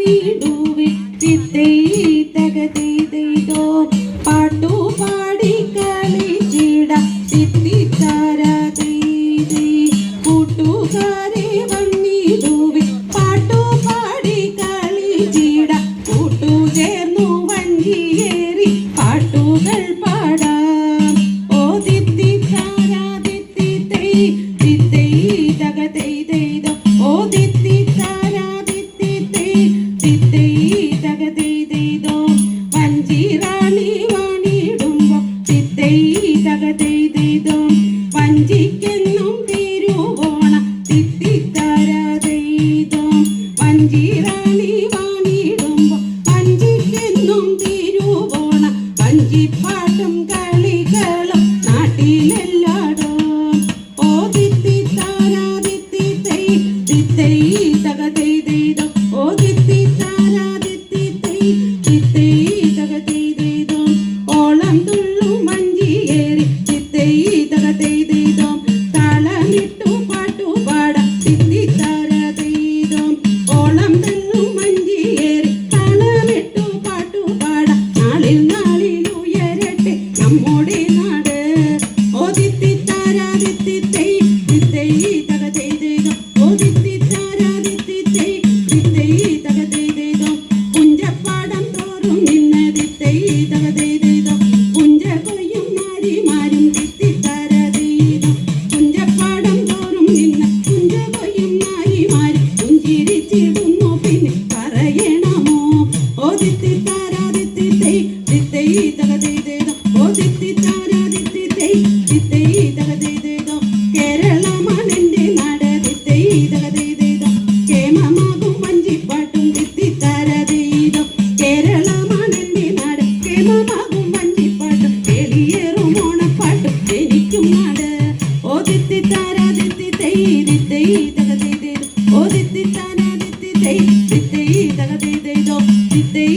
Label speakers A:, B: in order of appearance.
A: വാണിടുവേ തിത്തൈ തകതൈതൈതോ പാട്ടുപാടി കളിച്ചിട തിത്തിത്താര തൈതൈ കൂട്ടുകാരെ വന്നിടുവേ പാട്ടുപാടി കളിച്ചിട കൂട്ടുചേർന്നു വഞ്ചിയേറി പാട്ടുകൾ പാടാം ഓ തിത്തിത്താര തിത്തിത്തൈ തിത്തൈ തകതൈതൈതോ ഓ തിത്തിത്താര തിത്തിത്തൈ തിത്തൈ തകതൈതൈതോ വഞ്ചിറാണി വാണിടുമ്പോ തിത്തൈ തകതൈതൈതോ വഞ്ചിക്കെന്നും തിരുവോണ തിത്തിത്താര തൈതോ വഞ്ചിറാണി വാണിടുമ്പോ വഞ്ചിക്കെന്നും തിരുവോണ വഞ്ചിപ്പാട്ടും കളികളും നാട്ടിലെല്ലാടും ഓ തിത്തിത്താര തിത്തിത്തൈ തിത്തൈ തകതൈതൈതോ ഓ തിത്തിത്താര തിത്തിത്തൈ തിത്തൈ തകതൈതൈതോ ഓളം തുള്ളും വഞ്ചിയേറി തിത്തൈ തകതൈതൈതോ താളമിട്ടു പാട്ടുപാടാം തിത്തിത്താര തൈതോ ഓളം തുള്ളും വഞ്ചിയേറി താളമിട്ടു പാട്ടുപാടാം നാളിൽ നാളിൽ ഉയരട്ടെ നമ്മുടെ നാട് ഓ തിത്തിത്താര തിത്തിത്തൈ തിത്തൈ തകതൈതൈതോ ഓ തിത്തിത്താര തിത്തിത്തൈ തിത്തൈ തകതൈതൈതോ പുഞ്ചപ്പാടം തോറും നിന്ന് തിത്തൈ തകതൈതൈതോ പുഞ്ച കൊയ്യും നാരിമാരും തിത്തിത്താര തൈതോ പുഞ്ചപ്പാടം തോറും നിന്ന് പുഞ്ച കൊയ്യും നാരിമാരും പുഞ്ചിരിച്ചിടുന്നു പിന്നെ പറയണമോ ഓ തിത്തിത്താര തിത്തിത്തൈ തിത്തൈ തകതൈതൈതോ ഓ തിത്തിത്താര തിത്തിത്തൈ തിത്തൈ തകതൈതൈതോ കേരളമാണെന്റെ നാട് തിത്തൈ തകതൈതൈതോ കേമമാകും വഞ്ചിപ്പാട്ടും തിത്തിത്താര തൈതോ കേരളമാണെന്റെ നാട് കേമമാകും വഞ്ചിപ്പാട്ടും കേളിയേറും ഓണപ്പാട്ടും എനിക്കും നാട് ഓ തിത്തിത്താര തിത്തിത്തൈ തിത്തൈ തകതൈതൈതോ ഓ തിത്തിത്താര തിത്തിത്തൈ തിത്തൈ തകതൈതൈതോ തിത്തൈ